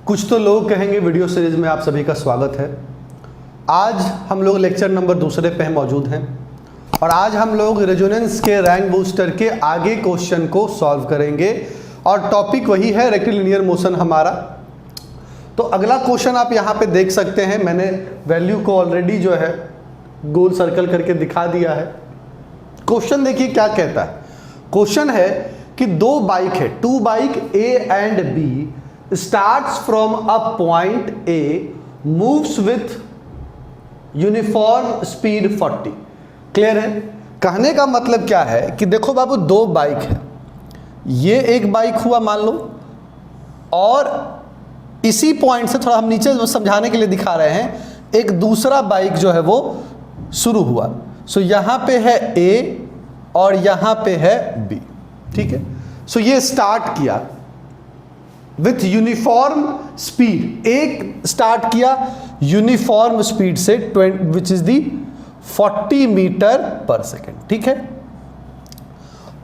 कुछ तो लोग कहेंगे वीडियो सीरीज में आप सभी का स्वागत है। आज हम लोग लेक्चर नंबर 2 पे मौजूद हैं और आज हम लोग रेजोनेंस के रैंक बूस्टर के आगे क्वेश्चन को सॉल्व करेंगे और टॉपिक वही है रेक्टिलिनियर मोशन हमारा। तो अगला क्वेश्चन आप यहाँ पे देख सकते हैं, मैंने वैल्यू को ऑलरेडी जो है गोल सर्कल करके दिखा दिया है। क्वेश्चन देखिए क्या कहता है। क्वेश्चन है कि दो बाइक है, two bike A and B starts from a point A moves with uniform speed 40। Clear है? कहने का मतलब क्या है कि देखो बाबू, दो बाइक है, ये एक बाइक हुआ मान लो, और इसी पॉइंट से थोड़ा हम नीचे समझाने के लिए दिखा रहे हैं, एक दूसरा बाइक जो है वो शुरू हुआ। सो यहां पे है A और यहां पे है B। ठीक है? सो ये स्टार्ट किया विथ यूनिफॉर्म स्पीड, एक स्टार्ट किया यूनिफॉर्म स्पीड से विच इज दी 40 मीटर पर सेकेंड। ठीक है?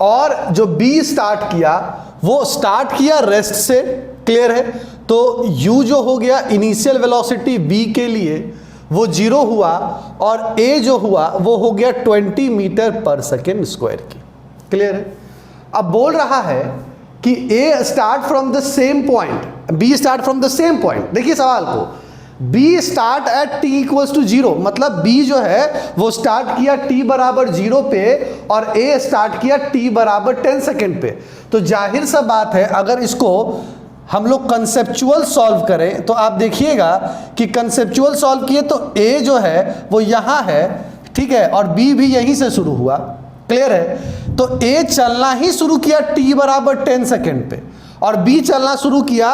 और जो B स्टार्ट किया वो स्टार्ट किया रेस्ट से। क्लियर है? तो U जो हो गया इनिशियल वेलोसिटी B के लिए वो 0 हुआ और A जो हुआ वो हो गया 20 मीटर पर सेकेंड स्क्वायर की। क्लियर है? अब बोल रहा है कि A start from the same point, B start from the same point. देखिए सवाल को, B start at t equals to 0, मतलब B जो है वो स्टार्ट किया t बराबर 0 पे और A स्टार्ट किया t बराबर 10 सेकेंड पे। तो जाहिर सा बात है अगर इसको हम लोग कंसेप्चुअल सॉल्व करें तो आप देखिएगा कि कंसेप्चुअल सॉल्व किए तो A जो है वो यहाँ है, ठीक है, और B भी यहीं से शुरू हुआ। क्लियर है? तो A चलना ही शुरू किया t बराबर 10 सेकेंड पे और B चलना शुरू किया,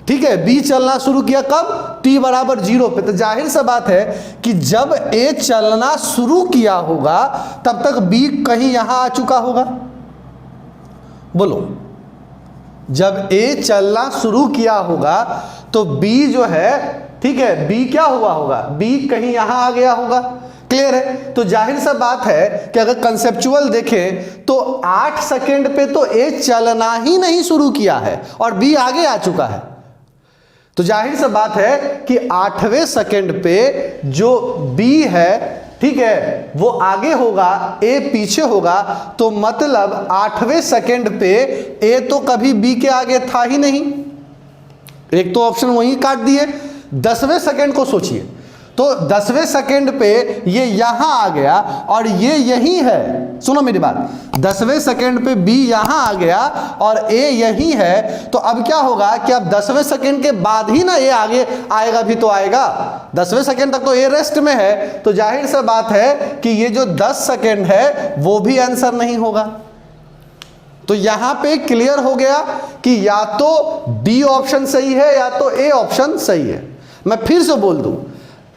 ठीक है, B चलना शुरू किया कब? t बराबर 0 पे। तो जाहिर सा बात है कि जब A चलना शुरू किया होगा तब तक B कहीं यहां आ चुका होगा। बोलो, जब A चलना शुरू किया होगा तो B जो है, ठीक है, B क्या हुआ होगा? B कहीं यहां आ गया होगा। क्लियर है? तो जाहिर सा बात है कि अगर कंसेप्चुअल देखें तो 8 सेकेंड पे तो A चलना ही नहीं शुरू किया है और B आगे आ चुका है। तो जाहिर सा बात है कि 8वें सेकेंड पे जो B है, ठीक है, वो आगे होगा, A पीछे होगा। तो मतलब 8वें सेकेंड पे A तो कभी B के आगे था ही नहीं। एक तो ऑप्शन वहीं काट दिए। 10वें सेकेंड को सोचिए, तो 10वें सेकेंड पे ये यहां आ गया और ये यही है। सुनो मेरी बात, 10वें सेकेंड पे B यहां आ गया और A यही है। तो अब क्या होगा कि अब 10वें सेकेंड के बाद ही ना A आगे आएगा, भी तो आएगा। 10वें सेकेंड तक तो A रेस्ट में है, तो जाहिर सा बात है कि ये जो 10 सेकेंड है वो भी आंसर नहीं होगा। तो यहां पे क्लियर हो गया कि या तो B ऑप्शन सही है या तो A ऑप्शन सही है। मैं फिर से बोल दूं,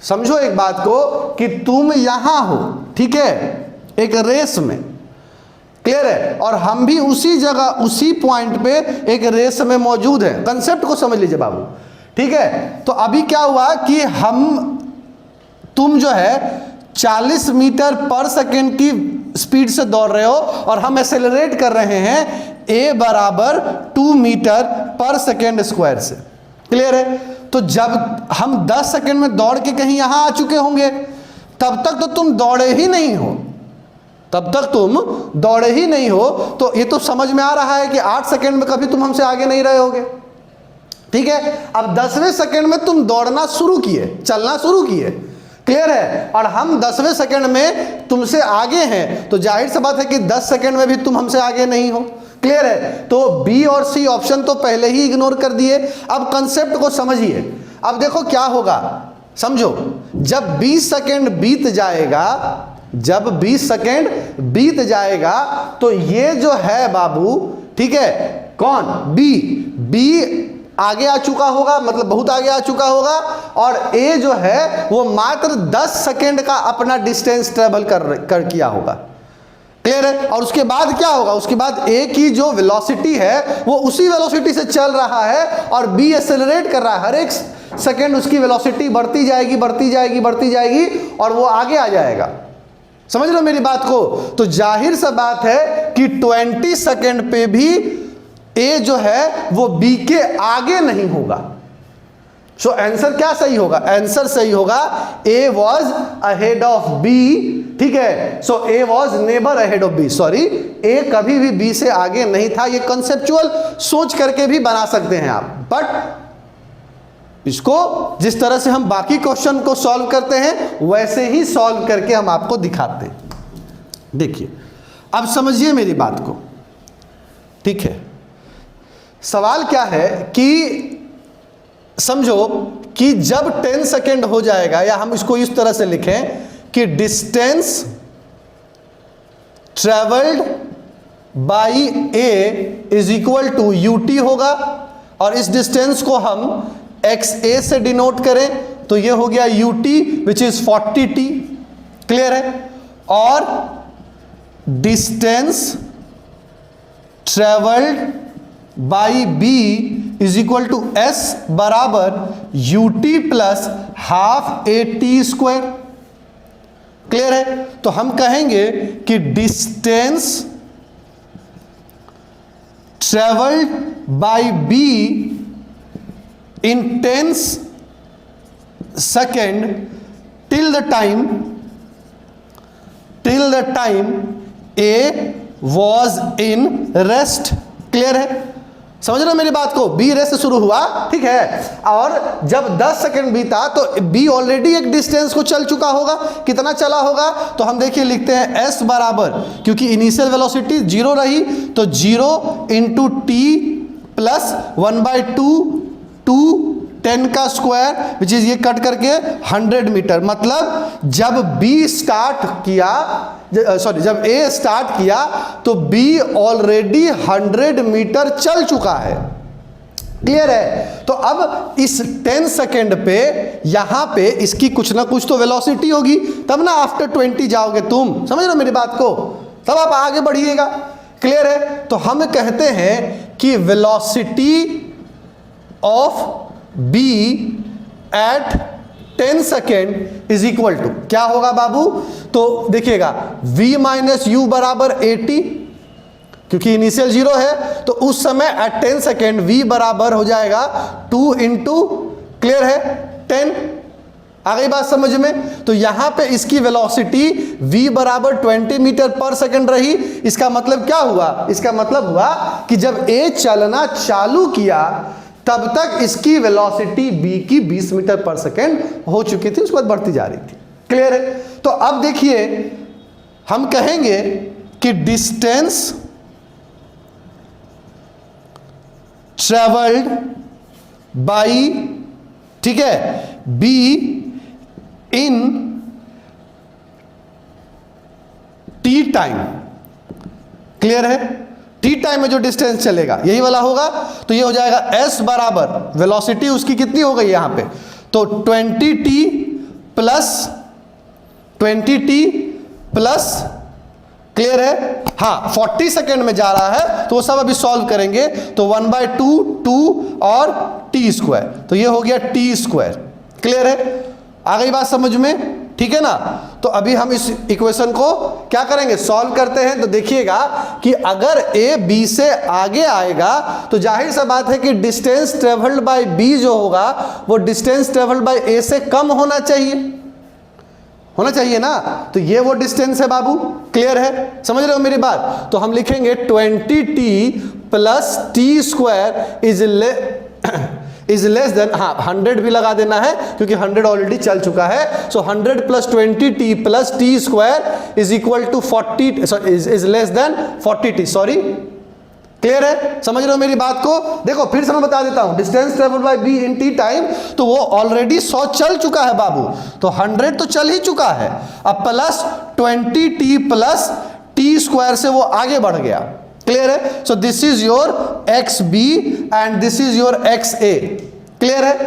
समझो एक बात को कि तुम यहां हो, ठीक है, एक रेस में। क्लियर है? और हम भी उसी जगह उसी पॉइंट पे एक रेस में मौजूद हैं। कंसेप्ट को समझ लीजिए बाबू, ठीक है। तो अभी क्या हुआ कि तुम जो है 40 मीटर पर सेकेंड की स्पीड से दौड़ रहे हो और हम एक्सेलरेट कर रहे हैं A बराबर 2 मीटर पर सेकेंड स्क्वायर से। क्लियर है? तो जब हम 10 सेकेंड में दौड़ के कहीं यहां आ चुके होंगे तब तक तो तुम दौड़े ही नहीं हो, तब तक तुम दौड़े ही नहीं हो। तो ये तो समझ में आ रहा है कि 8 सेकेंड में कभी तुम हमसे आगे नहीं रहे होगे। ठीक है? अब 10वें सेकेंड में तुम दौड़ना शुरू किए, चलना शुरू किए। क्लियर है? और हम 10वें सेकेंड में तुमसे आगे हैं, तो जाहिर सी बात है कि 10 सेकेंड में भी तुम हमसे आगे नहीं हो। क्लियर है? तो B और C ऑप्शन तो पहले ही इग्नोर कर दिए। अब कंसेप्ट को समझिए। अब देखो क्या होगा, समझो, जब 20 सेकेंड बीत जाएगा, जब 20 सेकेंड बीत जाएगा तो ये जो है बाबू, ठीक है, कौन? B आगे आ चुका होगा, मतलब बहुत आगे आ चुका होगा, और A जो है वो मात्र 10 सेकेंड का अपना डिस्टेंस ट्रेवल कर किया होगा। क्लियर है? और उसके बाद क्या होगा? उसके बाद A की जो वेलोसिटी है वो उसी वेलोसिटी से चल रहा है और B एक्सेलरेट कर रहा है। हर एक सेकेंड उसकी वेलोसिटी बढ़ती जाएगी, बढ़ती जाएगी, बढ़ती जाएगी और वो आगे आ जाएगा। समझ लो मेरी बात को। तो जाहिर सा बात है कि 20 सेकेंड पे भी ए जो है वो बी के आगे नहीं होगा। सो आंसर क्या सही होगा? आंसर सही होगा A was ahead of B, ठीक है। So A was never ahead of B, sorry, A कभी भी बी से आगे नहीं था। ये कंसेप्चुअल सोच करके भी बना सकते हैं आप, बट इसको जिस तरह से हम बाकी क्वेश्चन को सॉल्व करते हैं वैसे ही सॉल्व करके हम आपको दिखाते हैं। देखिए, अब समझिए मेरी बात को, ठीक है। सवाल क्या है कि समझो कि जब 10 सेकेंड हो जाएगा, या हम इसको इस तरह से लिखें कि distance travelled by A is equal to UT होगा, और इस डिस्टेंस को हम एक्स ए से डिनोट करें तो ये हो गया UT which is 40t, clear है। और distance travelled by B is equal to S बराबर u t plus half a t square, clear है। तो हम कहेंगे कि distance travelled by B in 10 second till the time A was in rest, clear है। समझ रहे हो मेरी बात को? बी रेस्ट से शुरू हुआ, ठीक है, और जब 10 सेकंड बीता तो बी ऑलरेडी एक डिस्टेंस को चल चुका होगा। कितना चला होगा? तो हम देखिए लिखते हैं एस बराबर, क्योंकि इनिशियल वेलोसिटी 0 रही तो 0 इंटू टी प्लस 1/2 10 का स्क्वायर विच इज ये कट करके 100 मीटर। मतलब जब बी स्टार्ट किया, सॉरी, जब ए स्टार्ट किया तो बी ऑलरेडी 100 मीटर चल चुका है, क्लियर है। तो अब इस 10 सेकेंड पे यहां पे इसकी कुछ ना कुछ तो वेलोसिटी होगी, तब ना आफ्टर 20 जाओगे तुम, समझ रहे हो मेरी बात को, तब आप आगे बढ़िएगा, क्लियर है। तो हम कहते हैं कि velocity of B at 10 second is equal to क्या होगा बाबू? तो देखिएगा v माइनस यू बराबर 80, क्योंकि इनिशियल 0 है तो उस समय एट 10 सेकेंड v बराबर हो जाएगा 2 इंटू, क्लियर है, 10। आ गई बात समझ में? तो यहां पे इसकी वेलोसिटी v बराबर 20 मीटर पर सेकेंड रही। इसका मतलब क्या हुआ? इसका मतलब हुआ कि जब a चलना चालू किया तब तक इसकी वेलोसिटी b की 20 मीटर पर सेकेंड हो चुकी थी, उसके बाद बढ़ती जा रही थी, क्लियर है। तो अब देखिए हम कहेंगे कि डिस्टेंस ट्रेवल्ड बाई, ठीक है, b इन t टाइम, क्लियर है। टी टाइम में जो डिस्टेंस चलेगा यही वाला होगा, तो ये हो जाएगा s बराबर, वेलोसिटी उसकी कितनी हो गई यहां पे, तो 20t प्लस, क्लियर है, हाँ 40 सेकेंड में जा रहा है तो वो सब अभी सॉल्व करेंगे। तो 1/2 2 और t स्क्वायर, तो ये हो गया t स्क्वायर, क्लियर है। आ गई बात समझ में? ठीक है ना। तो अभी हम इस इक्वेशन को क्या करेंगे? सॉल्व करते हैं। तो देखिएगा कि अगर a b से आगे आएगा तो जाहिर सा बात है कि डिस्टेंस ट्रेवल्ड बाय b जो होगा वो डिस्टेंस ट्रेवल्ड बाय a से कम होना चाहिए ना। तो ये वो डिस्टेंस है बाबू, क्लियर है, समझ रहे हो मेरी बात? तो हम लिखेंगे 20t plus T square is less then, हाँ 100 भी लगा देना है क्योंकि 100 ऑलरेडी चल चुका है। So 100 plus 20t plus T square is equal to 40, is less than 40t, sorry, clear है, समझ रहे हो मेरी बात को? देखो फिर से मैं बता देता हूं, distance travel by b in t time, तो वो ऑलरेडी 100 चल चुका है बाबू, तो 100 तो चल ही चुका है। अब plus 20t plus T square से वो आगे बढ़ गया, क्लियर है। So this is your X B and this is your X A, clear है।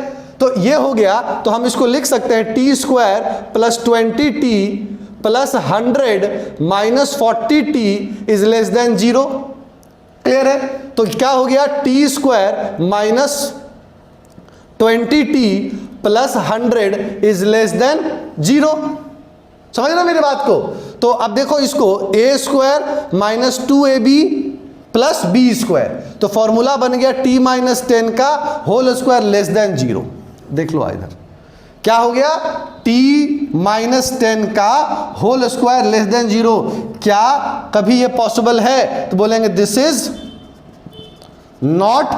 तो ये हो गया, तो हम इसको लिख सकते हैं T square plus 20t plus 100 minus 40t is less then 0, clear है। तो क्या हो गया? T square minus 20t plus 100 is less then 0, समझ रहे मेरी बात को? तो अब देखो इसको a square minus 2ab plus B square, तो फॉर्मूला बन गया t माइनस 10 का होल स्क्वायर लेस देन 0, देख लो इधर क्या हो गया, t -10 का होल स्क्वायर लेस देन 0। क्या कभी ये पॉसिबल है? तो बोलेंगे this is not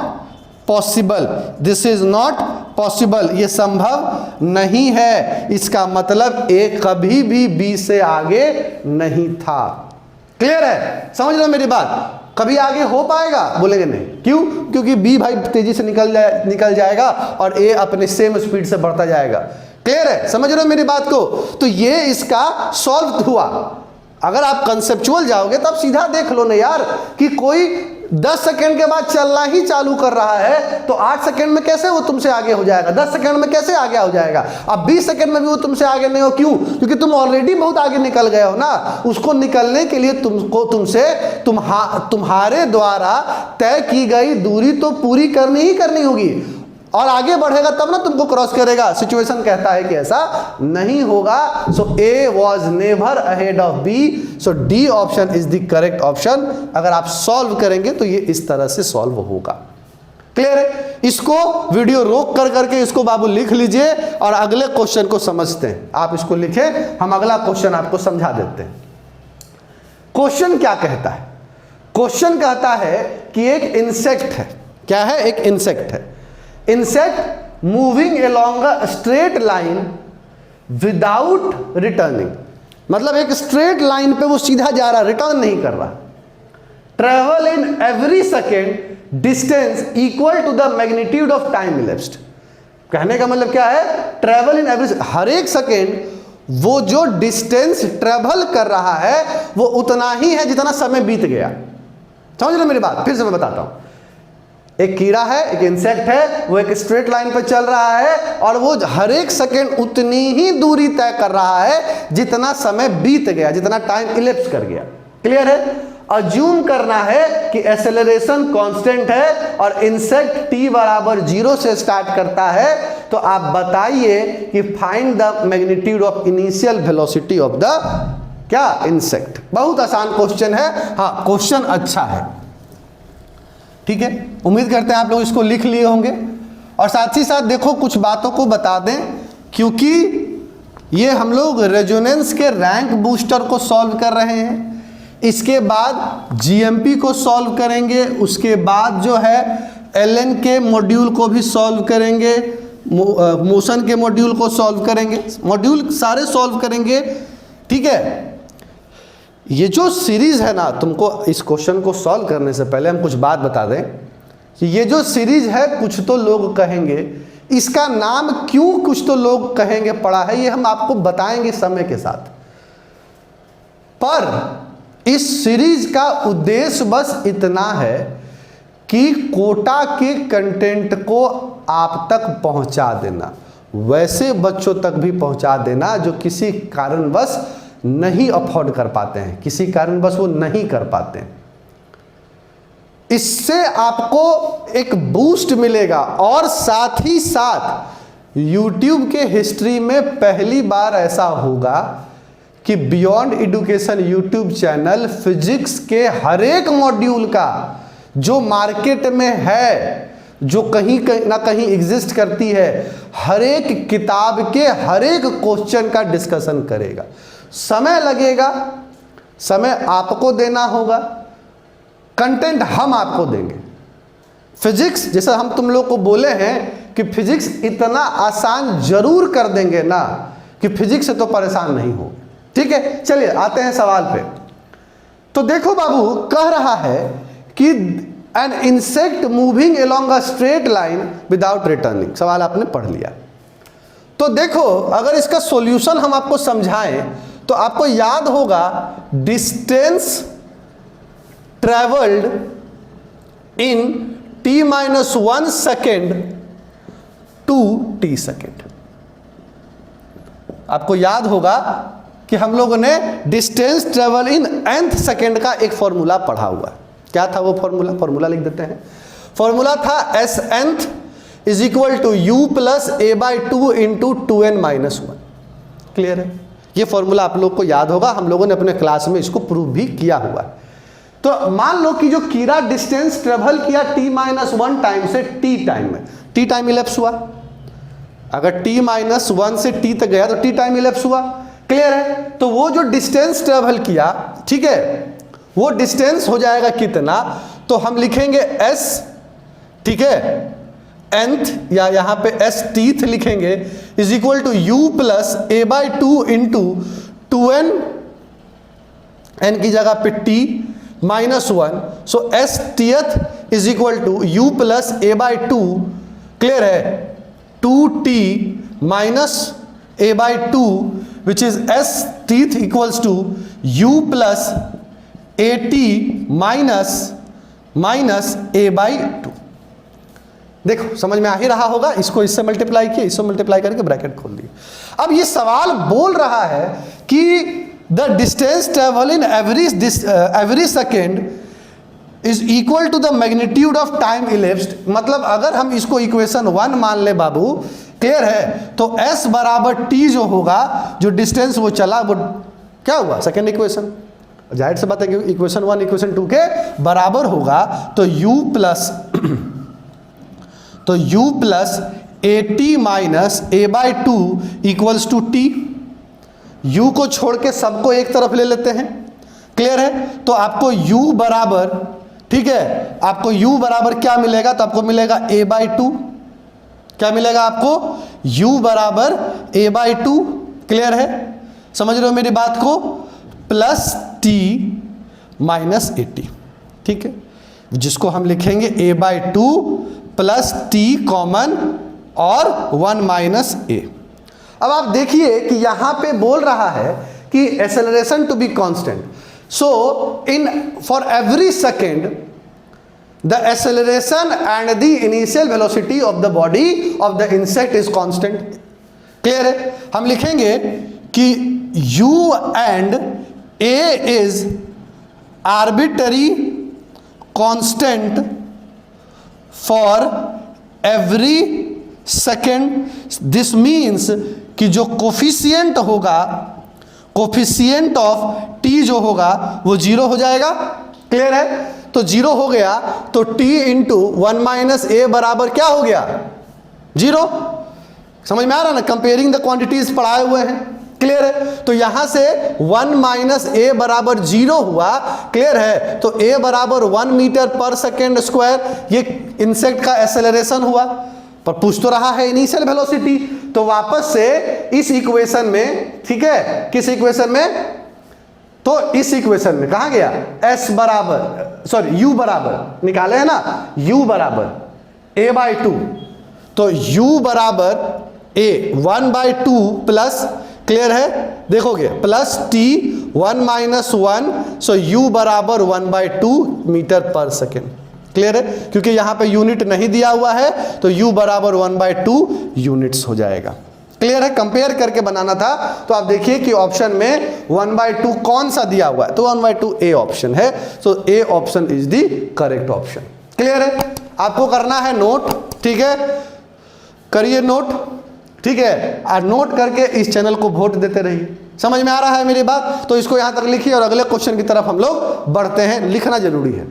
possible, this is not possible, ये संभव नहीं है। इसका मतलब a कभी भी b से आगे नहीं था। क्लियर है? समझ लो मेरी बात। कभी आगे हो पाएगा? बोलेंगे नहीं। क्यों? क्योंकि b भाई तेजी से निकल जाएगा और a अपने सेम स्पीड से बढ़ता जाएगा। क्लियर है? समझ रहे हो मेरी बात को? तो ये इसका सॉल्व हुआ। अगर आप कंसेप्चुअल जाओगे तो आप सीधा देख लो ना यार कि कोई 10 सेकंड के बाद चलना ही चालू कर रहा है तो 8 सेकंड में कैसे वो तुमसे आगे हो जाएगा, 10 सेकंड में कैसे आगे हो जाएगा। अब 20 सेकंड में भी वो तुमसे आगे नहीं हो। क्यों? क्योंकि तुम ऑलरेडी बहुत आगे निकल गए हो ना। उसको निकलने के लिए तुमसे तुम्हारे द्वारा तय की गई दूरी तो पूरी करनी ही करनी होगी और आगे बढ़ेगा तब ना तुमको क्रॉस करेगा। सिचुएशन कहता है कि ऐसा नहीं होगा। So A was never ahead of B, so D option is the correct option. अगर आप सॉल्व करेंगे तो ये इस तरह से सॉल्व होगा। क्लियर है? इसको वीडियो रोक कर करके इसको बाबू लिख लीजिए और अगले क्वेश्चन को समझते हैं। आप इसको लिखें, हम अगला क्वेश्चन आपको समझा देते हैं। क्वेश्चन क्या कहता है? क्वेश्चन कहता है कि एक इंसेक्ट है। क्या है? एक इंसेक्ट है। Insect moving along a straight line without returning, मतलब एक स्ट्रेट लाइन पे वो सीधा जा रहा, रिटर्न नहीं कर रहा। Travel in every second distance equal to the magnitude of time elapsed. कहने का मतलब क्या है? ट्रेवल इन एवरी, हर एक सेकेंड वो जो डिस्टेंस ट्रेवल कर रहा है वो उतना ही है जितना समय बीत गया। समझ लो मेरी बात? फिर से मैं बताता हूं। एक कीड़ा है, एक इंसेक्ट है, वो एक स्ट्रेट लाइन पर चल रहा है और वो हर एक सेकेंड उतनी ही दूरी तय कर रहा है जितना समय बीत गया, जितना टाइम इलेप्स कर गया। क्लियर है? अज्यूम करना है कि एक्सेलरेशन कांस्टेंट है और इंसेक्ट t बराबर 0 से स्टार्ट करता है। तो आप बताइए कि find the magnitude of initial velocity of the क्या इंसेक्ट। बहुत आसान क्वेश्चन है। हाँ, क्वेश्चन अच्छा है। ठीक है, उम्मीद करते हैं आप लोग इसको लिख लिए होंगे और साथ ही साथ देखो कुछ बातों को बता दें, क्योंकि ये हम लोग रेजोनेंस के रैंक बूस्टर को सॉल्व कर रहे हैं। इसके बाद जीएमपी को सॉल्व करेंगे, उसके बाद जो है एलएन के मॉड्यूल को भी सॉल्व करेंगे, मोशन के मॉड्यूल को सॉल्व करेंगे, मॉड्यूल सारे सॉल्व करेंगे। ठीक है, ये जो सीरीज है ना, तुमको इस क्वेश्चन को सॉल्व करने से पहले हम कुछ बात बता दें कि ये जो सीरीज है, कुछ तो लोग कहेंगे इसका नाम क्यों कुछ तो लोग कहेंगे पड़ा है, ये हम आपको बताएंगे समय के साथ। पर इस सीरीज का उद्देश्य बस इतना है कि कोटा के कंटेंट को आप तक पहुंचा देना, वैसे बच्चों तक भी पहुंचा देना जो किसी कारणवश नहीं अफोर्ड कर पाते हैं, किसी कारणवश वो नहीं कर पाते हैं। इससे आपको एक बूस्ट मिलेगा और साथ ही साथ YouTube के हिस्ट्री में पहली बार ऐसा होगा कि beyond education YouTube channel physics के हर एक मॉड्यूल का जो मार्केट में है, जो कहीं ना कहीं एग्जिस्ट करती है, हर एक किताब के हर एक क्वेश्चन का डिस्कशन करेगा। समय लगेगा, समय आपको देना होगा, कंटेंट हम आपको देंगे। फिजिक्स जैसा हम तुम लोग को बोले हैं कि फिजिक्स इतना आसान जरूर कर देंगे ना कि फिजिक्स से तो परेशान नहीं हो। ठीक है, चलिए आते हैं सवाल पे। तो देखो बाबू, कह रहा है कि an insect moving along a straight line without returning. सवाल आपने पढ़ लिया। तो देखो, अगर इसका सॉल्यूशन हम आपको समझाएं तो आपको याद होगा distance travelled in t-1 second to t second. आपको याद होगा कि हम लोगों ने distance travel in nth second का एक फॉर्मूला पढ़ा हुआ है। क्या था वो फॉर्मूला? फॉर्मूला लिख देते हैं। फॉर्मूला था s nth is equal to u plus a/2 into 2n-1। Clear है? ये फॉर्मूला आप लोग को याद होगा, हम लोगों ने अपने क्लास में इसको प्रूव भी किया हुआ है। तो मान लो कि जो कीड़ा डिस्टेंस ट्रेवल किया t-1 टाइम से t टाइम में, t टाइम इलेप्स हुआ अगर t माइनस 1 से t तक गया तो t टाइम इलेप्स हुआ। क्लियर है? तो वो जो डिस्टेंस ट्रेवल किया, ठीक है, वो डिस्टेंस हो जाएगा कितना, तो हम लिखेंगे s, ठीक है, nth या यहां पे s tth लिखेंगे, is equal to u plus a by 2 into 2n, n की जगह पे t minus 1, so s tth is equal to u plus a by 2, clear है, 2t minus a by 2 which is s tth equals to u plus at minus a by 2। देखो समझ में आ ही रहा होगा, इसको इससे मल्टीप्लाई किया, इससे मल्टीप्लाई करके ब्रैकेट खोल दिया। अब ये सवाल बोल रहा है कि the distance travel in every second is equal to the magnitude of time elapsed. मतलब अगर हम इसको इक्वेशन 1 मान ले बाबू, क्लियर है, तो s बराबर t जो होगा, जो डिस्टेंस वो चला, वो क्या हुआ, सेकेंड इक्वेशन। जाहिर से बात है कि इक्वेशन 1 इक्वेशन 2 के बराबर होगा, तो u plus at minus a by 2 equals to t। u को छोड़ के सबको एक तरफ ले लेते हैं, क्लियर है, तो आपको u बराबर, ठीक है, आपको u बराबर क्या मिलेगा, तो आपको मिलेगा a बाई 2। क्या मिलेगा आपको, u बराबर a बाई 2, क्लियर है, समझ रहे हो मेरी बात को, प्लस t माइनस 80, ठीक है, जिसको हम लिखेंगे a by 2 plus t common और 1 माइनस a। अब आप देखिए कि यहां पे बोल रहा है कि acceleration to be constant, so in for every second the acceleration and the initial velocity of the body of the insect is constant. Clear है? हम लिखेंगे कि u and a is arbitrary constant for every second. This means कि जो coefficient होगा, coefficient of t जो होगा वो 0 हो जाएगा। क्लियर है? तो 0 हो गया तो t इंटू 1 माइनस a बराबर क्या हो गया, 0। समझ में आ रहा ना, कंपेयरिंग द क्वांटिटीज पढ़ाए हुए हैं। क्लियर है? तो यहां से 1 माइनस a बराबर 0 हुआ। क्लियर है? तो a बराबर 1 मीटर पर सेकेंड स्क्वायर, ये इंसेक्ट का एक्सेलरेशन हुआ। पर पूछ तो रहा है इनिशियल वेलोसिटी, तो वापस से इस इक्वेशन में, ठीक है, किस इक्वेशन में, तो इस इक्वेशन में कहा गया s बराबर, सॉरी u बराबर निकाले है ना, u बराबर a बाई 2, तो u बराबर a 1 बाई 2 प्लस, क्लियर है, देखोगे, प्लस t 1 माइनस 1, सो u बराबर 1 बाई 2 मीटर पर सेकेंड। क्लियर है? क्योंकि यहां पे यूनिट नहीं दिया हुआ है, तो u बराबर 1 बाई 2 यूनिट्स हो जाएगा। क्लियर है? कंपेयर करके बनाना था, तो आप देखिए कि ऑप्शन में 1 बाई 2 कौन सा दिया हुआ है, तो 1 बाई 2 ए ऑप्शन है, so A option is the correct option. Clear है? आपको करना है नोट, ठीक है, करिए नोट, ठीक है, और नोट करके इस चैनल को वोट देते रहिए। समझ में आ रहा है मेरी बात? तो इसको यहां तक लिखिए और अगले क्वेश्चन की तरफ हम लोग बढ़ते हैं। लिखना जरूरी है।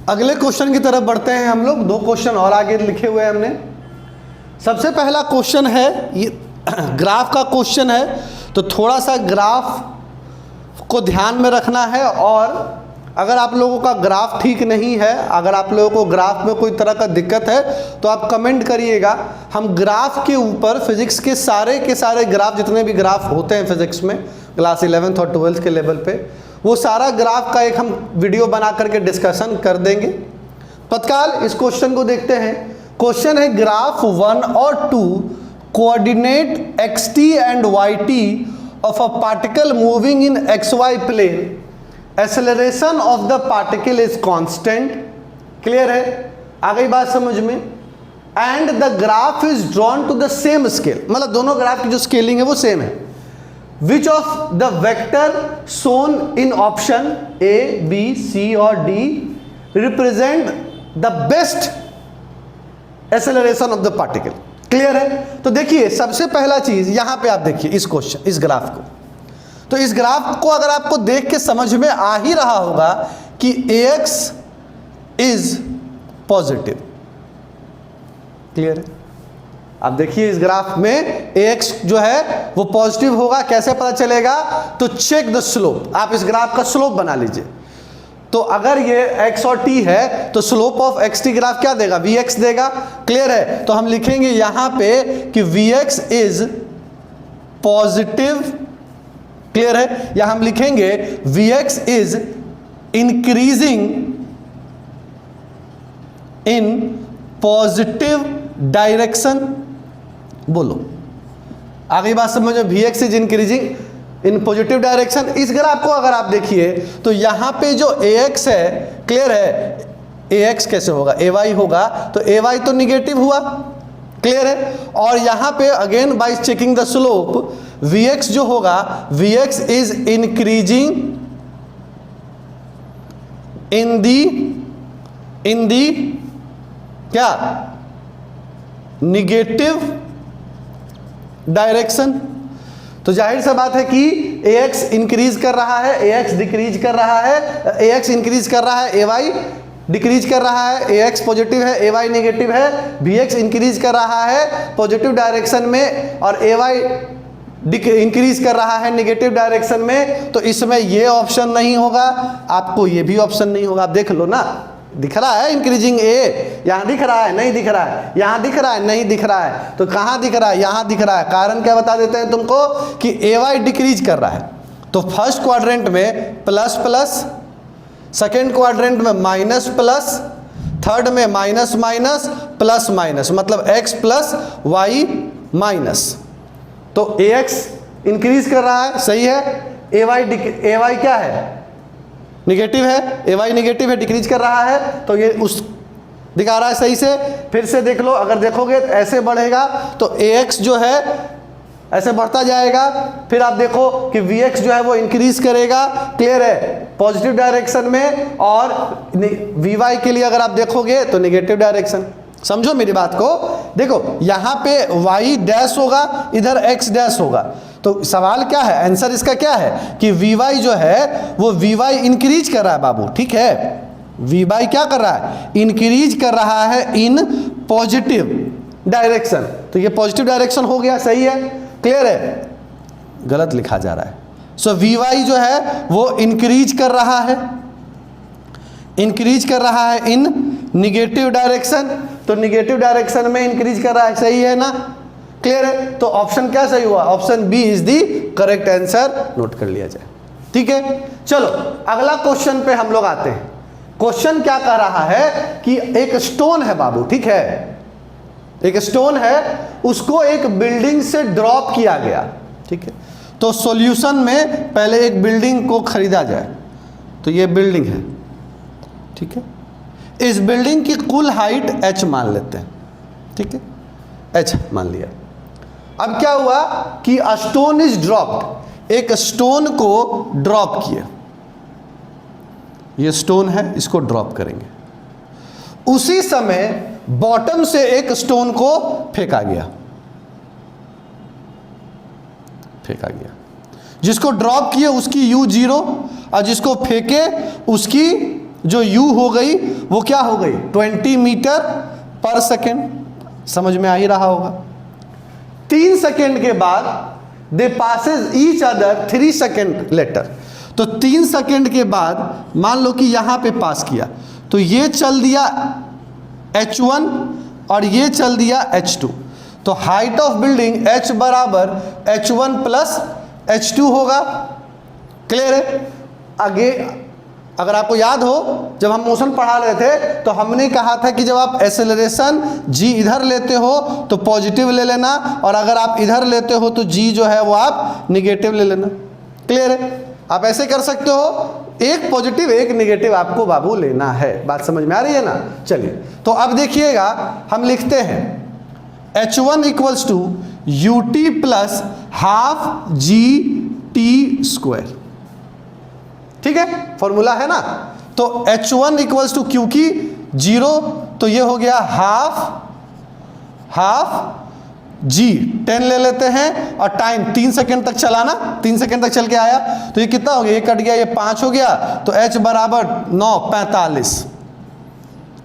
अगले क्वेश्चन की तरफ बढ़ते हैं हम लोग। 2 क्वेश्चन और आगे लिखे हुए हैं हमने। सबसे पहला क्वेश्चन है, ये ग्राफ का क्वेश्चन है, तो थोड़ा सा ग्राफ को ध्यान में रखना है। और अगर आप लोगों का ग्राफ ठीक नहीं है, अगर आप लोगों को ग्राफ में कोई तरह का दिक्कत है, तो आप कमेंट करिएगा। हम ग्राफ के ऊपर फिजिक्स के सारे ग्राफ, जितने भी ग्राफ होते हैं फिजिक्स में क्लास 11th और 12th के लेवल पे, वो सारा ग्राफ का एक हम वीडियो बना करके डिस्कशन कर देंगे। तत्काल इस क्वेश्चन को देखते हैं। क्वेश्चन है ग्राफ 1 और 2 coordinate xt and yt of a particle moving in xy plane, acceleration of the particle is constant. Clear है? आ गई बात समझ में? And the graph is drawn to the same scale, मतलब दोनों ग्राफ की जो स्केलिंग है वो सेम है। Which of the vector shown in option A, B, C और D represent the best acceleration of the particle? Clear है? तो देखिए सबसे पहला चीज यहां पे आप देखिए इस क्वेश्चन, इस ग्राफ को, तो इस ग्राफ को अगर आपको देख के समझ में आ ही रहा होगा कि AX इज पॉजिटिव। क्लियर है? अब देखिए इस ग्राफ में ax जो है वो पॉजिटिव होगा, कैसे पता चलेगा? तो चेक द स्लोप, आप इस ग्राफ का स्लोप बना लीजिए। तो अगर ये x और t है तो स्लोप ऑफ xt ग्राफ क्या देगा? vx देगा। क्लियर है? तो हम लिखेंगे यहां पे कि vx इज पॉजिटिव। क्लियर है? या हम लिखेंगे vx is increasing in positive direction. बोलो आगे बात समझो, vx is increasing in positive direction. इस ग्राफ को अगर आप देखिए तो यहां पे जो ax है, क्लियर है, ax कैसे होगा? ay होगा, तो ay तो निगेटिव हुआ। क्लियर है? और यहां पे again bye checking the slope vx जो होगा, vx इज इंक्रीजिंग इन दी क्या? Negative direction. तो जाहिर सा बात है कि ax इंक्रीज कर रहा है, ax डिक्रीज कर रहा है, ax इंक्रीज कर रहा है, ay डिक्रीज कर रहा है, ax पॉजिटिव है, ay नेगेटिव है, bx इंक्रीज कर रहा है पॉजिटिव डायरेक्शन में और ay इंक्रीज कर रहा है नेगेटिव डायरेक्शन में। तो इसमें ये ऑप्शन नहीं होगा, आपको ये भी ऑप्शन नहीं होगा। आप देख लो ना, दिख रहा है इंक्रीजिंग ए, यहां दिख रहा है, नहीं दिख रहा है, यहां दिख रहा है, नहीं दिख रहा है, तो कहां दिख रहा है? यहां दिख रहा है। कारण क्या बता देते हैं तुमको कि ay डिक्रीज कर रहा है। तो फर्स्ट क्वाड्रेंट में प्लस प्लस, सेकेंड क्वाड्रेंट में माइनस प्लस, थर्ड में माइनस माइनस प्लस माइनस, मतलब x प्लस वाई माइनस। तो ax इंक्रीज कर रहा है, सही है, ay क्या है? निगेटिव है, ay निगेटिव है, डिक्रीज कर रहा है, तो ये उस दिखा रहा है सही से। फिर से देख लो, अगर देखोगे तो ऐसे बढ़ेगा तो ax जो है ऐसे बढ़ता जाएगा, फिर आप देखो कि vx जो है वो इंक्रीज करेगा। क्लियर है? पॉजिटिव डायरेक्शन में, और vy के लिए अगर आप देखोगे तो निगेटिव डायरेक्शन। समझो मेरी बात को, देखो यहां पे y डैश होगा, इधर x डैश होगा। तो सवाल क्या है, आंसर इसका क्या है कि vy जो है वो vy इंक्रीज कर रहा है बाबू। ठीक है, vy क्या कर रहा है? इंक्रीज कर रहा है इन पॉजिटिव डायरेक्शन। तो ये पॉजिटिव डायरेक्शन हो गया, सही है? क्लियर है? गलत लिखा जा रहा है। सो vy जो है वो इंक्रीज कर रहा है, इंक्रीज कर रहा है इन निगेटिव डायरेक्शन। तो निगेटिव डायरेक्शन में इंक्रीज कर रहा है, सही है ना? क्लियर है? तो ऑप्शन क्या सही हुआ? Option B is the correct answer, note कर लिया जाए। ठीक है, चलो अगला क्वेश्चन पे हम लोग आते हैं। क्वेश्चन क्या कह रहा है कि एक स्टोन है बाबू, ठीक है, एक स्टोन है, उसको एक बिल्डिंग से ड्रॉप किया गया। ठीक है, तो सॉल्यूशन में पहले एक बिल्डिंग को खरीदा जाए। तो ये बिल्डिंग है, ठीक है, इस बिल्डिंग की कुल हाइट h मान लेते हैं। ठीक है, h मान लिया। अब क्या हुआ कि अ स्टोन इज ड्रॉप्ड, एक स्टोन को ड्रॉप किया, ये स्टोन है, इसको ड्रॉप करेंगे। उसी समय बॉटम से एक स्टोन को फेंका गया, फेंका गया। जिसको ड्रॉप किए उसकी u 0 और जिसको फेंके उसकी जो u हो गई वो क्या हो गई? 20 मीटर पर सेकेंड। समझ में आ ही रहा होगा। 3 सेकेंड के बाद they passes each other 3 second later. तो 3 सेकेंड के बाद मान लो कि यहां पे पास किया, तो ये चल दिया h1 और ये चल दिया h2। तो हाइट ऑफ बिल्डिंग h बराबर h1 प्लस h2 होगा। क्लियर है? आगे अगर आपको याद हो, जब हम मोशन पढ़ा रहे थे तो हमने कहा था कि जब आप एक्सेलरेशन g इधर लेते हो तो पॉजिटिव ले लेना, और अगर आप इधर लेते हो तो g जो है वो आप निगेटिव ले लेना। क्लियर है? आप ऐसे कर सकते हो, एक पॉजिटिव एक निगेटिव आपको बाबू लेना है। बात समझ में आ रही है ना? चलिए, तो अब देखिएगा, हम लिखते हैं h1 equals to ut plus half gt square. ठीक है, फॉर्मूला है ना? तो h1 इक्वल्स टू, क्योंकि 0 तो ये हो गया हाफ g, 10 ले लेते हैं, और टाइम 3 सेकेंड तक चला ना, 3 सेकेंड तक चल के आया, तो ये कितना हो गया? ये कट गया, ये 5 हो गया, तो h बराबर 9 45।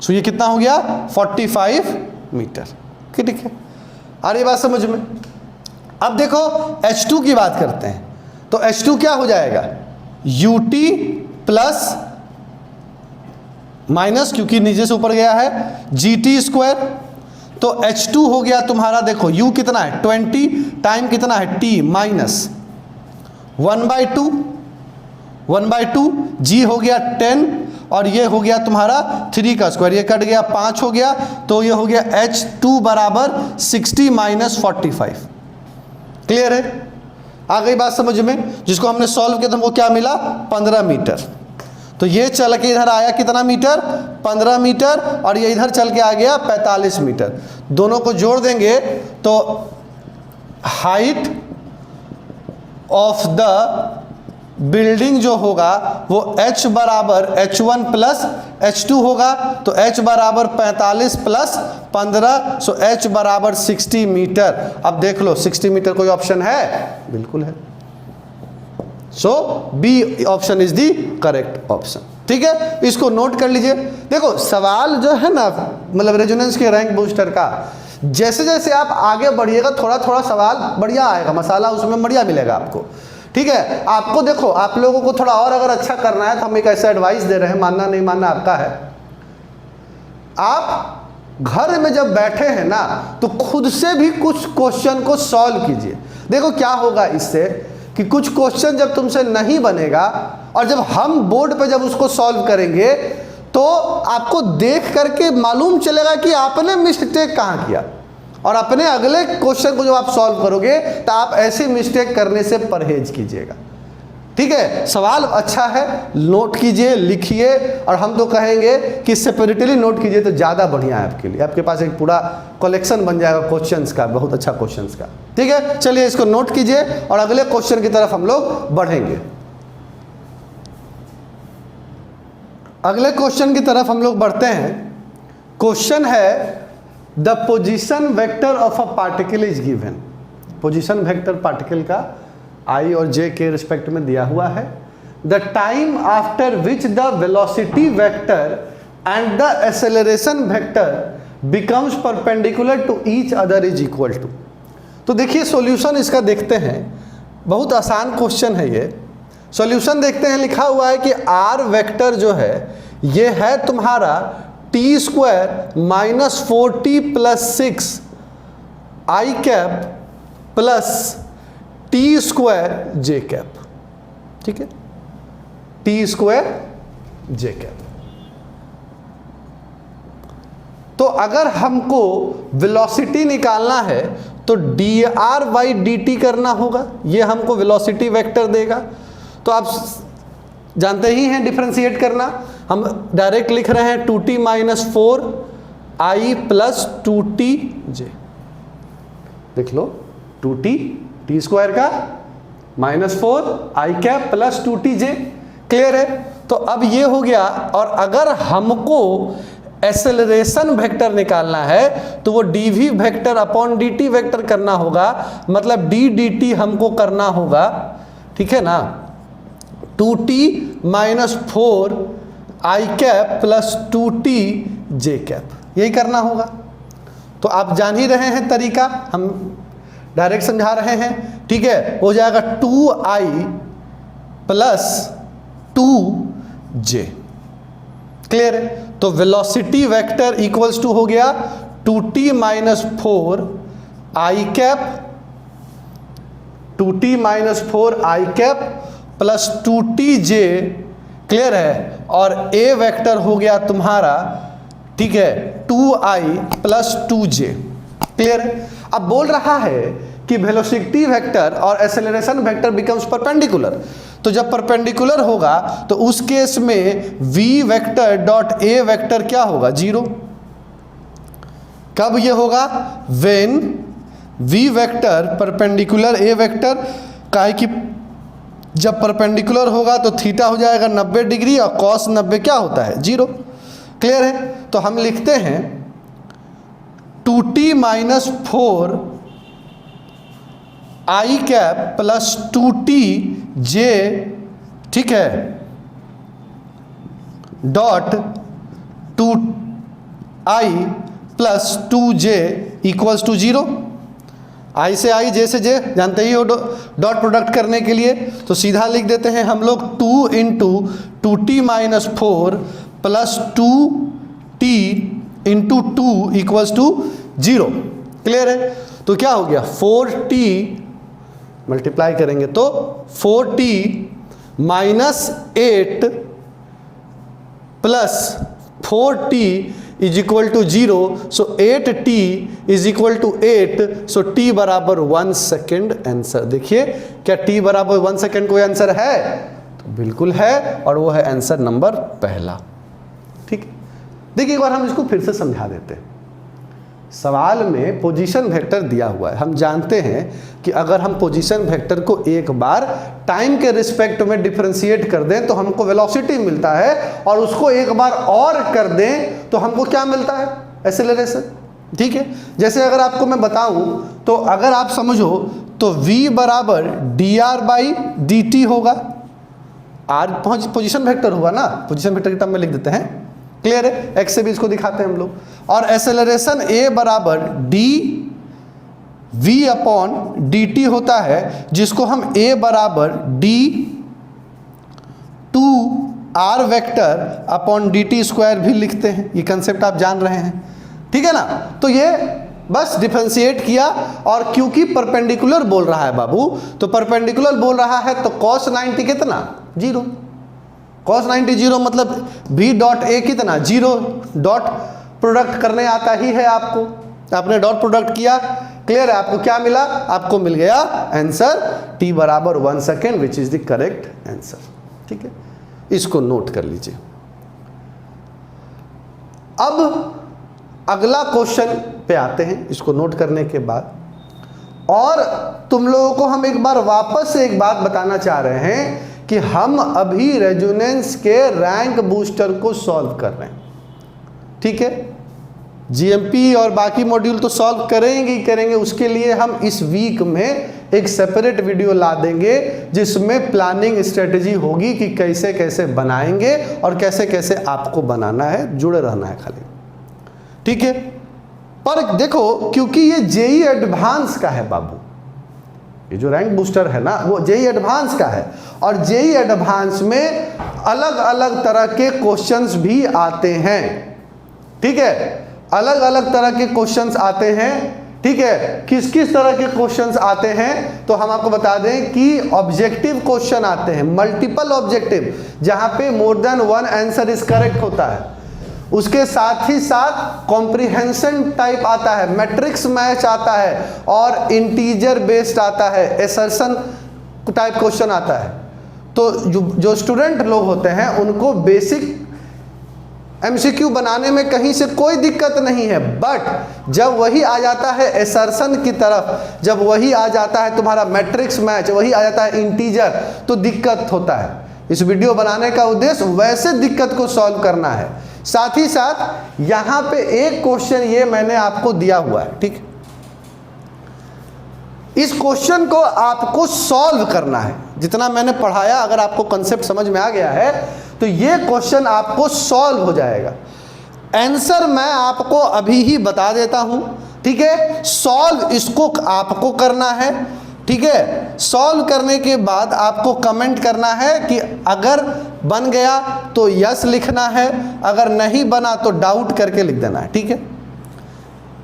सो ये कितना हो गया? 45 मीटर। ठीक है, आ रही बात समझ में। अब देखो H2 की बात करते हैं, तो H2 क्या हो जाएगा, UT प्लस माइनस, क्योंकि नीचे से ऊपर गया है, GT स्क्वायर। तो H2 हो गया तुम्हारा, देखो U कितना है 20, टाइम कितना है T माइनस 1/2, 1/2, G हो गया 10, और ये हो गया तुम्हारा 3 का स्क्वायर, ये कट गया 5 हो गया, तो ये हो गया H2 बराबर 60 माइनस 45। क्लियर है, आ गई बात समझ में। जिसको हमने सॉल्व किया तो हमको क्या मिला, 15 मीटर। तो ये चल के इधर आया कितना मीटर, 15 मीटर, और ये इधर चल के आ गया 45 मीटर। दोनों को जोड़ देंगे तो हाइट ऑफ द बिल्डिंग जो होगा वो H बराबर H1 प्लस H2 होगा। तो H बराबर 45 प्लस 15, सो H बराबर 60 मीटर। अब देख लो 60 मीटर कोई ऑप्शन है, बिल्कुल है। So B option is the correct option. ठीक है, इसको नोट कर लीजिए। देखो सवाल जो है ना, मतलब रेजोनेंस के रैंक बूस्टर का, जैसे जैसे आप आगे बढ़िएगा थोड़ा थोड़ा सवाल बढ़िया आएगा, मसाला उसमें बढ़िया मिलेगा आपको। ठीक है, आपको देखो आप लोगों को थोड़ा और अगर अच्छा करना है तो हम एक ऐसा एडवाइस दे रहे हैं, मानना नहीं मानना आपका है। आप घर में जब बैठे हैं ना तो खुद से भी कुछ क्वेश्चन को सॉल्व कीजिए। देखो क्या होगा इससे कि कुछ क्वेश्चन जब तुमसे नहीं बनेगा और जब हम बोर्ड पे जब उसको सॉल्व करेंगे तो आपको देख करके मालूम चलेगा कि आपने मिस्टेक कहाँ किया, और अपने अगले क्वेश्चन को जब आप सॉल्व करोगे तो आप ऐसी मिस्टेक करने से परहेज कीजिएगा। ठीक है, सवाल अच्छा है, नोट कीजिए, लिखिए, और हम तो कहेंगे कि सेपरेटली नोट कीजिए तो ज़्यादा बढ़िया है आपके लिए। आपके पास एक पूरा कलेक्शन बन जाएगा क्वेश्चंस का, बहुत अच्छा क्वेश्चंस का। ठीक है, चलिए इसको नोट कीजिए और अगले क्वेश्चन की तरफ हम लोग बढ़ेंगे। अगले क्वेश्चन की तरफ हम लोग बढ़ते हैं। क्वेश्चन है the position vector of a particle is given. Position vector particle का I और J के रिस्पेक्ट में दिया हुआ है। The time after which the velocity vector and the acceleration vector becomes perpendicular to each other is equal to. तो देखिए solution इसका देखते हैं, बहुत आसान क्वेश्चन है ये। सॉल्यूशन देखते हैं, लिखा हुआ है कि R वेक्टर जो है ये है तुम्हारा T square minus 4t plus 6 आई कैप प्लस टी स्क्वायर जे कैप। ठीक है, टी स्क्वायर जे कैप। तो अगर हमको वेलोसिटी निकालना है तो dr/dt करना होगा, ये हमको वेलोसिटी वेक्टर देगा। तो आप जानते ही हैं डिफरेंशिएट करना, हम डायरेक्ट लिख रहे हैं 2t माइनस 4 आई प्लस 2t जे। देख लो 2t टी स्क्वायर का माइनस 4 आई कैप प्लस 2t जे। क्लियर है, तो अब ये हो गया। और अगर हमको एक्सेलरेशन वेक्टर निकालना है तो वो dv vector upon dt vector करना होगा, मतलब d dt हमको करना होगा। ठीक है ना, 2t माइनस 4 आई कैप प्लस 2t जे कैप, यही करना होगा। तो आप जान ही रहे हैं तरीका, हम डायरेक्ट समझा रहे हैं। ठीक है, हो जाएगा 2i प्लस 2j। क्लियर है, तो वेलोसिटी वेक्टर इक्वल्स टू हो गया 2t माइनस 4 आई कैप, 2t माइनस 4 आई कैप प्लस 2tj। क्लियर है, और a वेक्टर हो गया तुम्हारा, ठीक है, 2i प्लस 2j। क्लियर है, अब बोल रहा है कि वेलोसिटी वेक्टर और एक्सेलरेशन वेक्टर बिकम्स परपेंडिकुलर। तो जब परपेंडिकुलर होगा तो उस केस में v vector dot a vector क्या होगा, 0। कब ये होगा, when v vector perpendicular a vector, काहे कि जब परपेंडिकुलर होगा तो थीटा हो जाएगा 90 डिग्री और कॉस 90 क्या होता है, 0। क्लियर है, तो हम लिखते हैं 2t माइनस 4 आई कैप प्लस 2tj, ठीक है, dot 2i plus 2j equals to 0। I से आई, जे से जे, जानते ही हो डॉट प्रोडक्ट करने के लिए, तो सीधा लिख देते हैं हम लोग 2 into 2t minus 4 plus 2t into 2 equals to 0। Clear है? तो क्या हो गया, 4t मल्टीप्लाई करेंगे तो 4t minus 8 plus 4t is equal to 0। So 8t is equal to 8, so t बराबर 1 सेकेंड आंसर। देखिए क्या t बराबर 1 सेकेंड कोई आंसर है? तो बिल्कुल है, और वो है आंसर नंबर पहला। ठीक है, देखिए एक बार हम इसको फिर से समझा देते हैं। सवाल में पोजीशन वेक्टर दिया हुआ है, हम जानते हैं कि अगर हम पोजीशन वेक्टर को एक बार टाइम के रिस्पेक्ट में डिफरेंशिएट कर दें तो हमको वेलोसिटी मिलता है, और उसको एक बार और कर दें तो हमको क्या मिलता है, एक्सेलरेशन। ठीक है, जैसे अगर आपको मैं बताऊं तो अगर आप समझो तो v बराबर dr बाई dt होगा। r पोजीशन वेक्टर होगा ना, पोजीशन वेक्टर के टर्म में लिख देते हैं। क्लियर है? एक्स से भी इसको दिखाते हैं हम लोग। और एक्सेलरेशन a बराबर D v upon D T होता है, जिसको हम a बराबर D 2r vector upon D T square भी लिखते हैं। ये कंसेप्ट आप जान रहे हैं, ठीक है ना? तो ये बस डिफरेंशिएट किया, और क्योंकि परपेंडिकुलर बोल रहा है बाबू, तो परपेंडिकुलर बोल रहा है तो cos 90 कितना, 0। cos 90 0 मतलब v डॉट a कितना, 0। डॉट प्रोडक्ट करने आता ही है आपको, आपने डॉट प्रोडक्ट किया। क्लियर है? आपको क्या मिला? आपको मिल गया आंसर t बराबर 1 second, which is the correct answer. ठीक है, इसको नोट कर लीजिए। अब अगला क्वेश्चन पे आते हैं, इसको नोट करने के बाद, और तुम लोगों को हम एक बार वापस से एक बात बताना चाह रहे हैं कि हम अभी रेजोनेंस के रैंक बूस्टर को सॉल्व कर रहे हैं। ठीक है, जीएमपी और बाकी मॉड्यूल तो सॉल्व करेंगे ही करेंगे, उसके लिए हम इस वीक में एक सेपरेट वीडियो ला देंगे जिसमें प्लानिंग स्ट्रेटजी होगी कि कैसे कैसे बनाएंगे और कैसे कैसे आपको बनाना है, जुड़े रहना है खाली। ठीक है, पर देखो क्योंकि ये जेई एडवांस का है बाबू, ये जो रैंक बूस्टर है ना वो जेई एडवांस का है, और जेई एडवांस में अलग अलग तरह के क्वेश्चंस भी आते हैं। ठीक है, अलग अलग तरह के क्वेश्चंस आते हैं। ठीक है, किस किस तरह के क्वेश्चंस आते हैं तो हम आपको बता दें कि ऑब्जेक्टिव क्वेश्चन आते हैं, मल्टीपल ऑब्जेक्टिव, जहां पे more than one answer is correct होता है। उसके साथ ही साथ कॉम्प्रिहेंशन टाइप आता है, मैट्रिक्स मैच आता है, और इंटीजर बेस्ड आता है, एसर्शन टाइप क्वेश्चन आता है। तो जो स्टूडेंट लोग होते हैं उनको बेसिक एमसीक्यू बनाने में कहीं से कोई दिक्कत नहीं है, बट जब वही आ जाता है एसर्शन की तरफ, जब वही आ जाता है तुम्हारा मैट्रिक्स मैच, वही आ जाता है इंटीजर, तो दिक्कत होता है। इस वीडियो बनाने का उद्देश्य वैसे दिक्कत को सॉल्व करना है। साथ ही साथ यहां पे एक क्वेश्चन ये मैंने आपको दिया हुआ है, ठीक, इस क्वेश्चन को आपको सॉल्व करना है। जितना मैंने पढ़ाया, अगर आपको कंसेप्ट समझ में आ गया है तो ये क्वेश्चन आपको सॉल्व हो जाएगा। आंसर मैं आपको अभी ही बता देता हूं, ठीक है? सॉल्व इसको आपको करना है, ठीक है? सॉल्व करने के बाद आपको कमेंट करना है कि अगर बन गया तो यस लिखना है, अगर नहीं बना तो डाउट करके लिख देना है, ठीक है?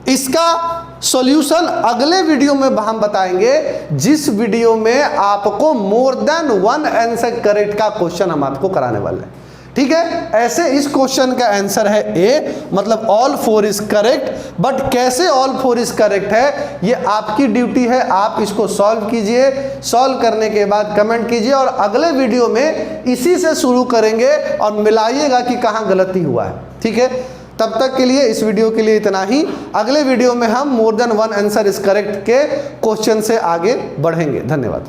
इसका सॉल्यूशन अगले वीडियो में हम बताएंगे, जिस वीडियो में आपको more than one answer correct का क्वेश्चन हम आपको कराने वाले हैं, ठीक है? ऐसे इस क्वेश्चन का आंसर है ए, मतलब ऑल 4 इज करेक्ट। बट कैसे ऑल 4 इज करेक्ट है, ये आपकी ड्यूटी है, आप इसको सॉल्व कीजिए। सॉल्व करने के बाद कमेंट कीजिए, और अगले वीडियो में इसी से शुरू करेंगे और मिलाइएगा कि कहाँ गलती हुआ है, ठीक है? तब तक के लिए इस वीडियो के लिए इतना ही। अगले वीडियो में हम more than one answer is correct के क्वेश्चन से आगे बढ़ेंगे। धन्यवाद।